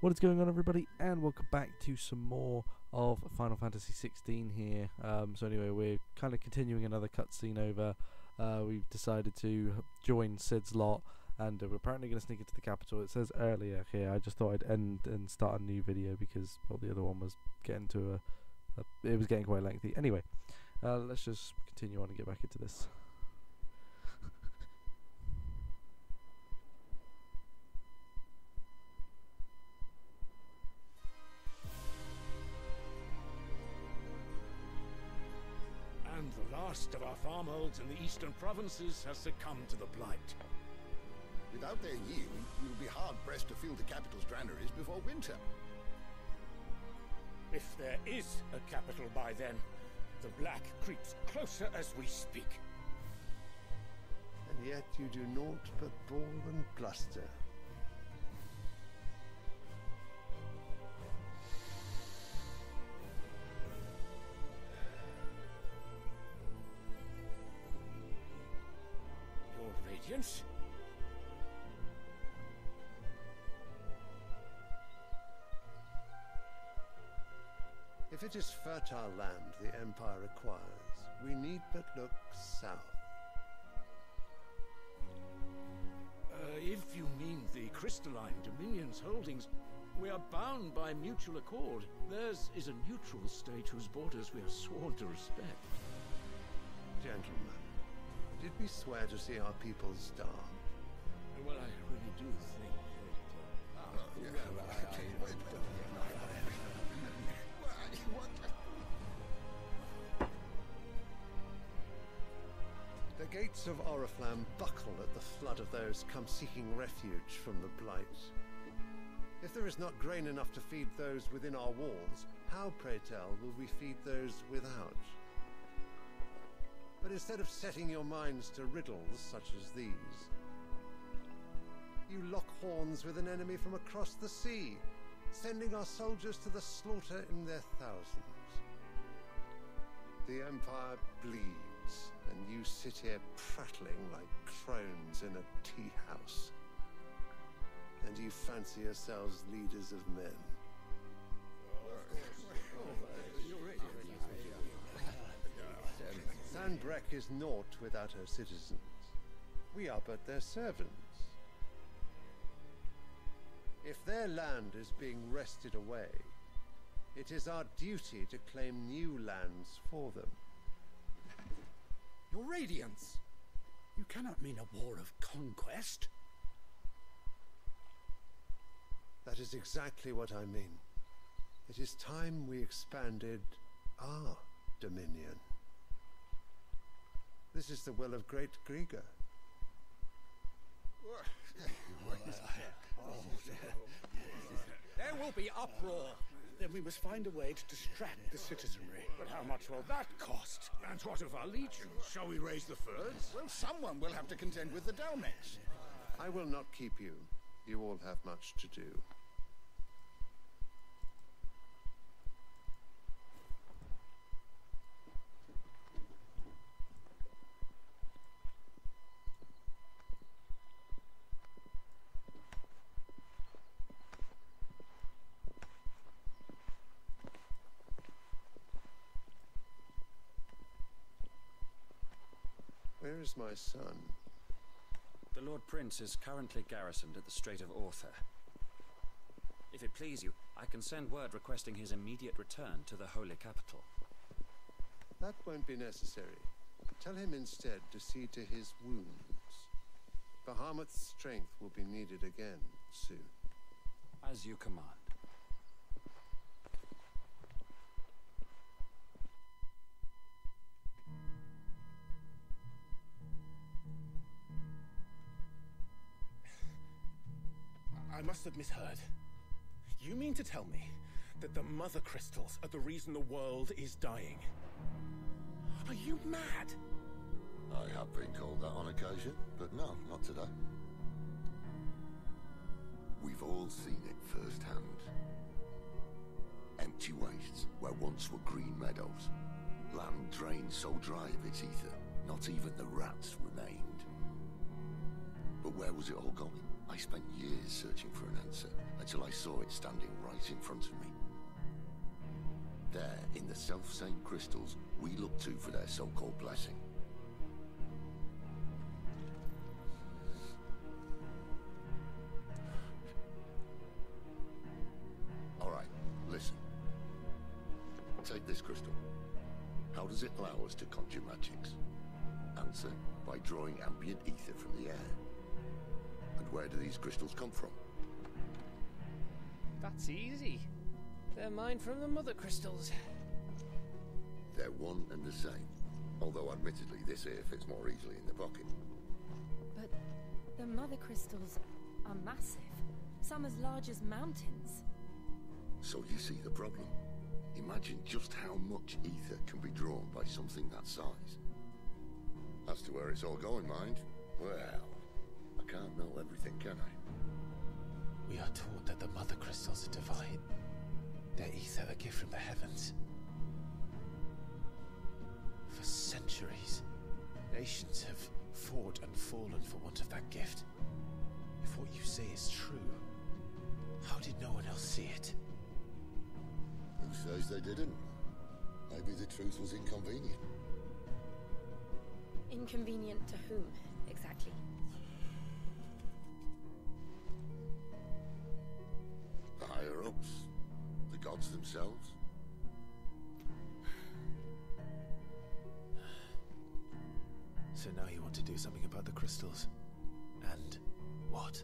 What is going on, everybody, and welcome back to some more of Final Fantasy 16 here. So anyway, we're kind of continuing another cutscene over. We've decided to join Cid's lot, and we're apparently going to sneak into the capital. It says earlier here. I just thought I'd end and start a new video because, well, the other one was getting to it was getting quite lengthy. Anyway, let's just continue on and get back into this. And the last of our farmholds in the eastern provinces has succumbed to the blight. Without their yield, we will be hard-pressed to fill the capital's granaries before winter. If there is a capital by then, the black creeps closer as we speak. And yet you do naught but bawl and bluster. Your Radiance? If it is fertile land the Empire requires, we need but look south. If you mean the crystalline Dominion's holdings, we are bound by mutual accord. Theirs is a neutral state whose borders we are sworn to respect. Gentlemen, did we swear to see our people starve? Well, I really do think The gates of Oriflamme buckle at the flood of those come seeking refuge from the blight. If there is not grain enough to feed those within our walls, how, pray tell, will we feed those without? But instead of setting your minds to riddles such as these, you lock horns with an enemy from across the sea, sending our soldiers to the slaughter in their thousands. The Empire bleeds, and you sit here prattling like crones in a tea house. And you fancy yourselves leaders of men. Sanbreque is naught without her citizens. We are but their servants. If their land is being wrested away, it is our duty to claim new lands for them. Your Radiance! You cannot mean a war of conquest. That is exactly what I mean. It is time we expanded our dominion. This is the will of great Grieger. There will be uproar. Then we must find a way to distract the citizenry. But how much will that cost? And what of our legions? Shall we raise the furs? Well, someone will have to contend with the Dalmeks. I will not keep you. You all have much to do. Where is my son? The Lord Prince is currently garrisoned at the Strait of Orther. If it please you, I can send word requesting his immediate return to the Holy Capital. That won't be necessary. Tell him instead to see to his wounds. Bahamut's strength will be needed again soon. As you command. I must have misheard. You mean to tell me that the mother crystals are the reason the world is dying? Are you mad? I have been called that on occasion, but no, not today. We've all seen it firsthand. Empty wastes where once were green meadows. Land drained so dry of its ether, not even the rats remained. But where was it all going? I spent years searching for an answer until I saw it standing right in front of me. There, in the self-same crystals we look to for their so-called blessing. Alright, listen. Take this crystal. How does it allow us to conjure magics? Answer, by drawing ambient ether from the air. And where do these crystals come from? That's easy. They're mined from the mother crystals. They're one and the same. Although admittedly this here fits more easily in the pocket. But the mother crystals are massive. Some as large as mountains. So you see the problem. Imagine just how much ether can be drawn by something that size. As to where it's all going, mind, well, I can't know everything, can I? We are taught that the mother crystals are divine. Their ether a gift from the heavens. For centuries, nations have fought and fallen for want of that gift. If what you say is true, how did no one else see it? Who says they didn't? Maybe the truth was inconvenient. Inconvenient to whom, exactly? The higher-ups? The gods themselves? So now you want to do something about the crystals. And what?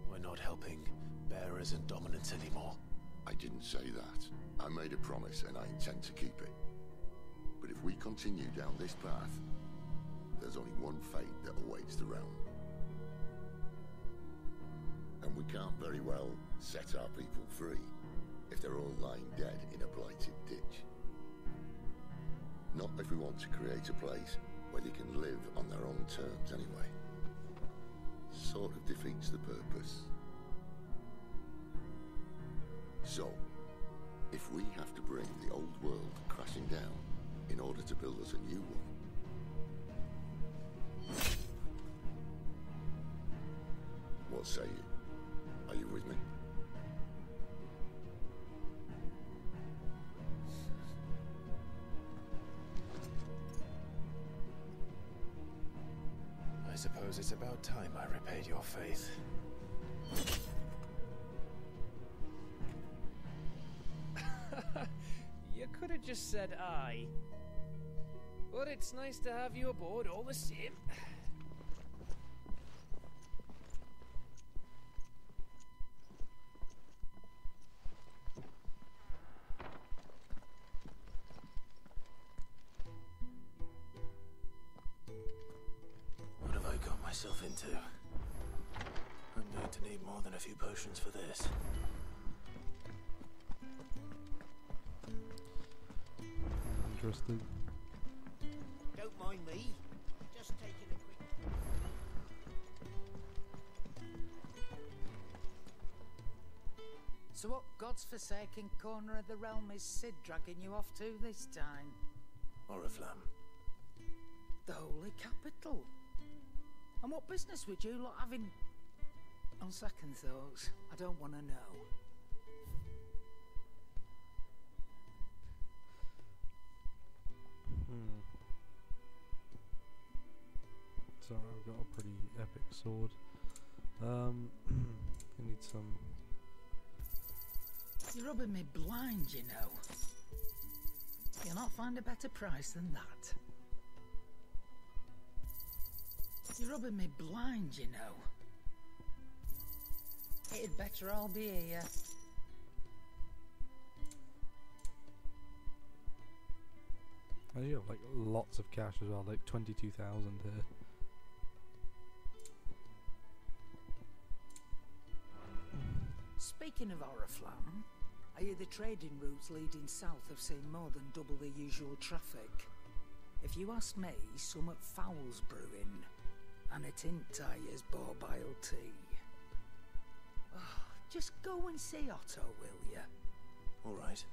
We're not helping bearers and dominants anymore. I didn't say that. I made a promise and I intend to keep it. But if we continue down this path, there's only one fate that awaits the realm. And we can't very well set our people free if they're all lying dead in a blighted ditch. Not if we want to create a place where they can live on their own terms anyway. Sort of defeats the purpose. So, if we have to bring the old world crashing down in order to build us a new one, what say you? Are you with me? I suppose it's about time I repaid your faith. You could have just said aye. But it's nice to have you aboard all the same. What have I got myself into? I'm going to need more than a few potions for this. Interesting. Don't mind me. Just taking a quick... So what God's forsaken corner of the realm is Sid dragging you off to this time? Oriflamme. The Holy Capital. And what business would you lot having... On second thoughts, I don't want to know. So I've got a pretty epic sword. I need some... You're rubbing me blind, you know. You'll not find a better price than that. You're rubbing me blind, you know. It'd better all be here. I do have like lots of cash as well, like 22,000 here. Speaking of Oriflamme, I hear the trading routes leading south have seen more than double the usual traffic. If you ask me, somewhat foul's brewing, and it ain't Tyre's borbile tea. Oh, just go and see Otto, will ya? All right.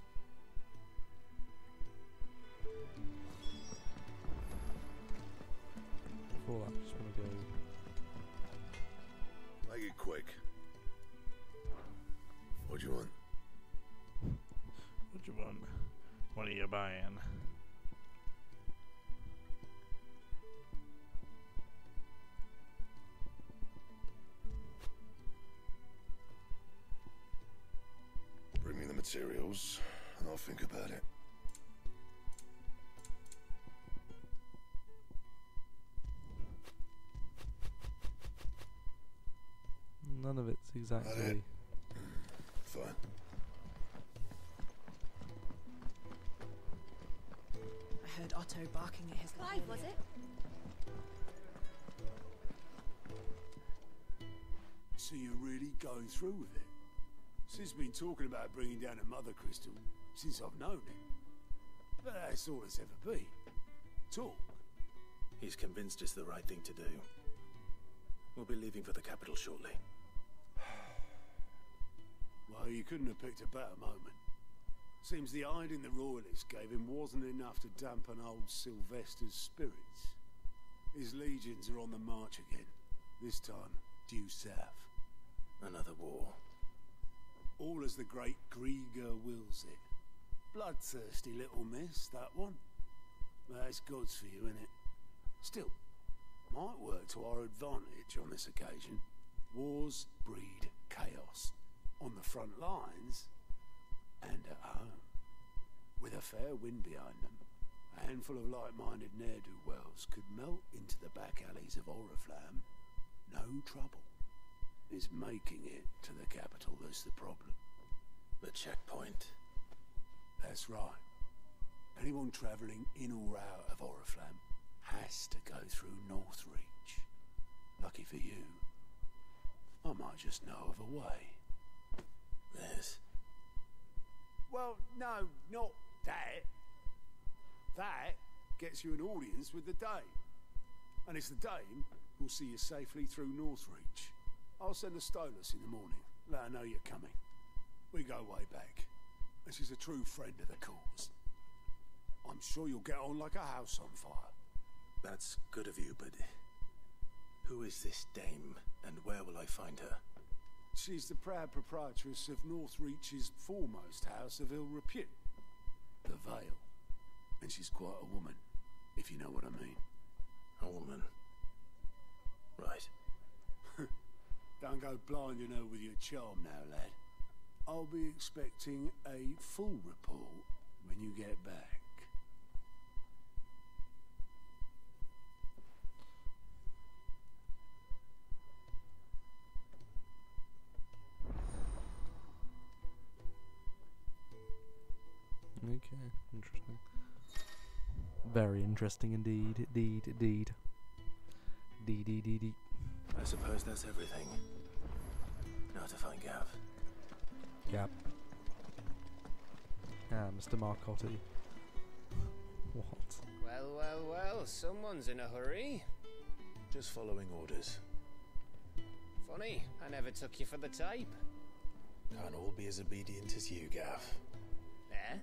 Before that, I just want to go Make it quick. What do you want? What do you want? What are you buying? Bring me the materials, and I'll think about it. None of it's exactly. Fine. I heard Otto barking at his Clive, was it? So you're really going through with it? Sid's been talking about bringing down a mother crystal since I've known him. But that's all it's ever been. Talk. He's convinced it's the right thing to do. We'll be leaving for the capital shortly. Well, you couldn't have picked a better moment. Seems the hiding the royalists gave him wasn't enough to dampen old Sylvester's spirits. His legions are on the march again, this time due south. Another war. All as the great Grieger wills it. Bloodthirsty little miss, that one. That's God's for you, innit? Still, might work to our advantage on this occasion. Wars breed chaos. On the front lines, and at home. With a fair wind behind them, a handful of like-minded ne'er-do-wells could melt into the back alleys of Oriflamme. No trouble. It's making it to the capital that's the problem. The checkpoint. That's right. Anyone travelling in or out of Oriflamme has to go through Northreach. Lucky for you, I might just know of a way. Yes. Well, no, not that. That gets you an audience with the Dame. And it's the Dame who'll see you safely through Northreach. I'll send a Stolas in the morning. Let her know you're coming. We go way back. And she's a true friend of the cause. I'm sure you'll get on like a house on fire. That's good of you, but who is this dame, and where will I find her? She's the proud proprietress of Northreach's foremost house of ill repute, the Vale. And she's quite a woman, if you know what I mean. A woman? Right. Don't go blinding her with your charm now, lad. I'll be expecting a full report when you get back. Okay, interesting. Very interesting indeed, indeed. I suppose that's everything. Now to find Gav. Gab. Ah, Mr. Marcotti. What? Well, well, well, someone's in a hurry. Just following orders. Funny, I never took you for the type. Can't all be as obedient as you, Gav. Eh?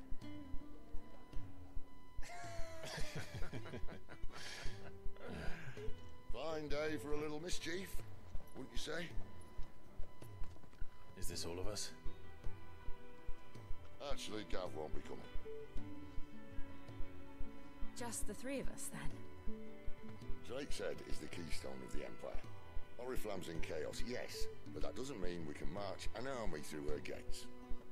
Fine day for a little mischief, wouldn't you say? Is this all of us? Actually, Gav won't be coming. Just the three of us, then? Drake said is the keystone of the Empire. Oriflamme's in chaos, yes, but that doesn't mean we can march an army through her gates.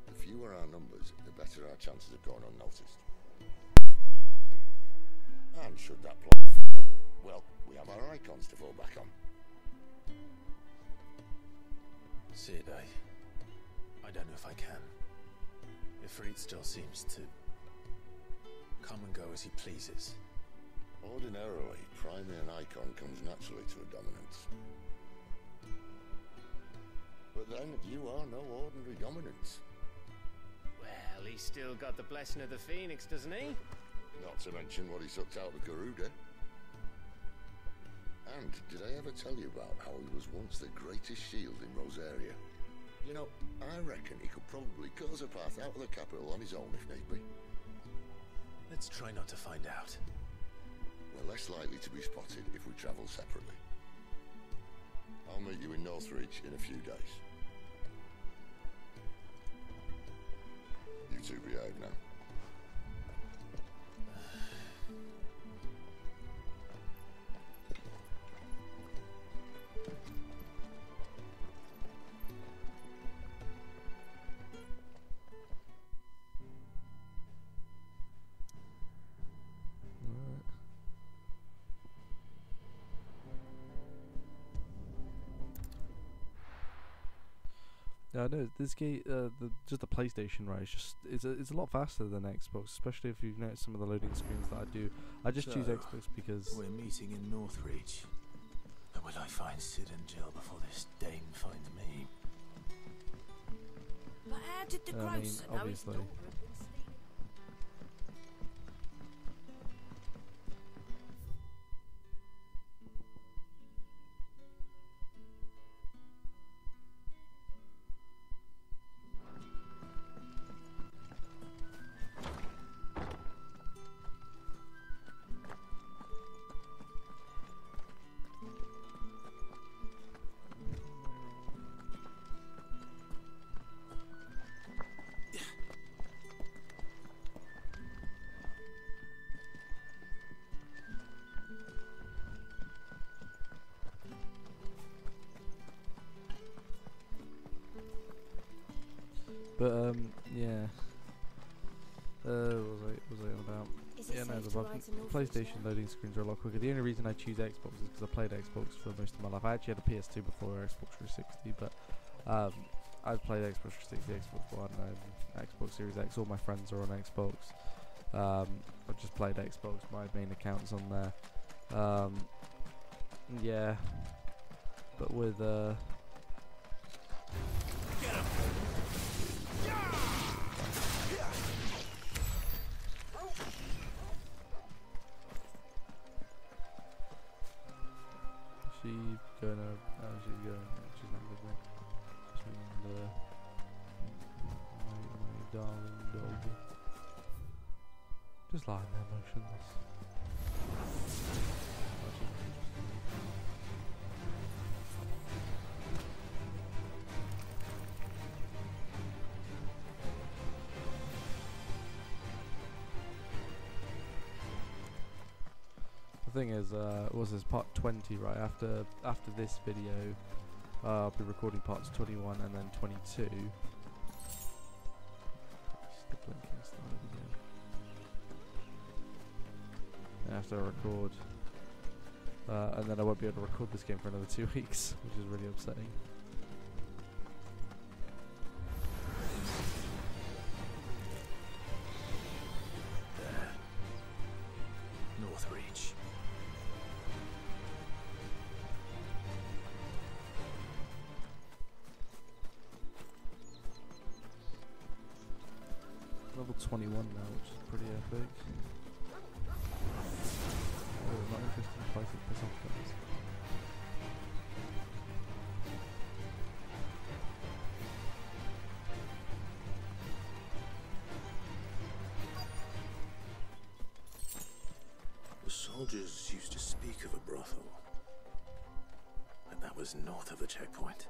The fewer our numbers, the better our chances of going unnoticed. And should that plan fail, well, we have our icons to fall back on. Sid, I don't know if I can. Ifrit still seems to come and go as he pleases. Ordinarily, priming an icon comes naturally to a dominance. But then, you are no ordinary dominance. Well, he's still got the blessing of the Phoenix, doesn't he? Not to mention what he sucked out of Garuda. And did I ever tell you about how he was once the greatest shield in Rosaria? You know, I reckon he could probably cut us a path out of the capital on his own if need be. Let's try not to find out. We're less likely to be spotted if we travel separately. I'll meet you in Northreach in a few days. You two behave now. Yeah, I know this game, just the PlayStation, right? It's a lot faster than Xbox, especially if you've noticed some of the loading screens that I do. I just choose Xbox because we're meeting in Northreach. But will I find Sid and Jill before this dame finds me? But how did the grocer know his daughter had been sleeping? But yeah. What was I on about? Yeah, no, the PlayStation loading screens are a lot quicker. The only reason I choose Xbox is because I played Xbox for most of my life. I actually had a PS2 before Xbox 360, but I've played Xbox 360, Xbox One, and Xbox Series X. All my friends are on Xbox. I've just played Xbox. My main account's on there. Yeah, but with she's not with me. My darling doggy. Just lying there motionless. The thing is, was this part 20, right? After this video, I'll be recording parts 21 and then 22. The blinking started again. And after I record, and then I won't be able to record this game for another 2 weeks, which is really upsetting. Northreach. Level 21 now, which is pretty epic. Oh, not interesting to fight with piss off guys. The soldiers used to speak of a brothel, but that was north of the checkpoint.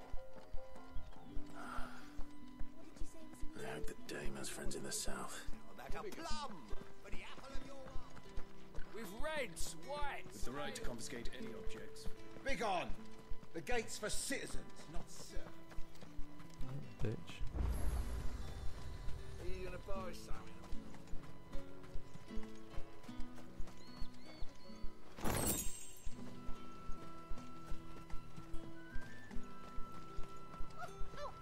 I hope that Dame has friends in the south. Like a plum for the apple of your eye. With reds, whites. With the right to confiscate any objects. Begone! The gate's for citizens, not servants. Bitch. Are you gonna buy something?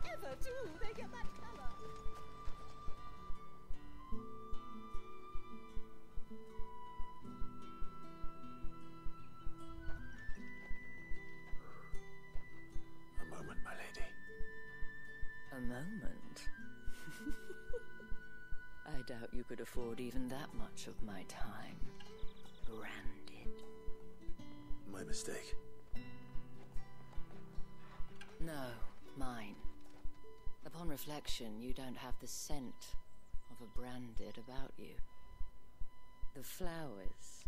However do they get that colour? A moment, my lady. A moment? I doubt you could afford even that much of my time. Branded. My mistake. No, mine. Upon reflection, you don't have the scent of a branded about you. The flowers.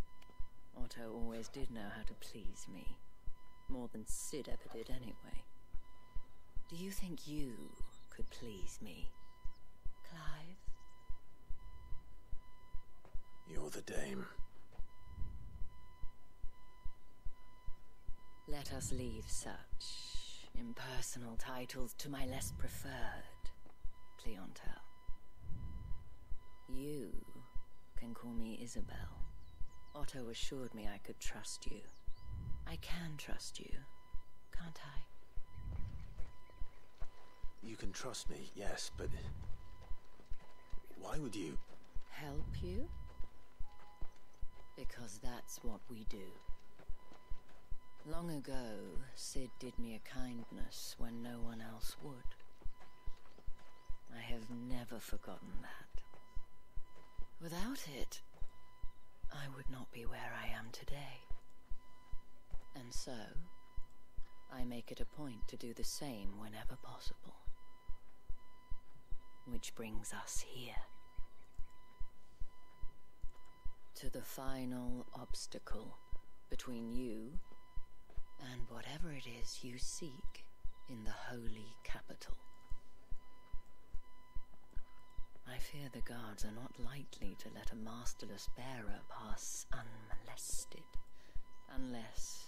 Otto always did know how to please me. More than Sid ever did anyway. Do you think you could please me, Clive? You're the dame. Let us leave such impersonal titles to my less preferred clientele. You can call me Isabelle. Otto assured me I could trust you. I can trust you, can't I? You can trust me, yes, but why would you? Help you? Because that's what we do. Long ago, Sid did me a kindness when no one else would. I have never forgotten that. Without it, I would not be where I am today. And so, I make it a point to do the same whenever possible. Which brings us here. To the final obstacle between you and whatever it is you seek in the holy capital. I fear the guards are not likely to let a masterless bearer pass unmolested. Unless...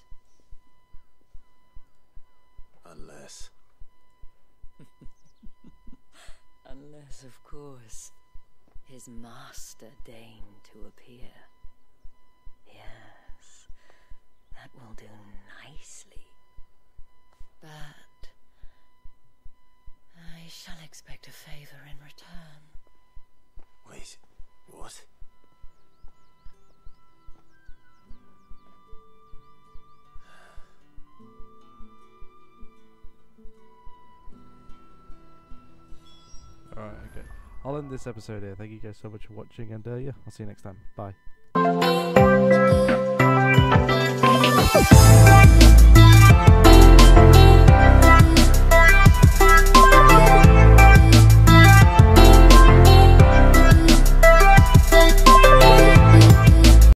Unless, of course, his master deigned to appear. Yes, that will do nicely. But I shall expect a favor in return. Wait, what? Alright, okay. I'll end this episode here. Thank you guys so much for watching, and yeah, I'll see you next time. Bye.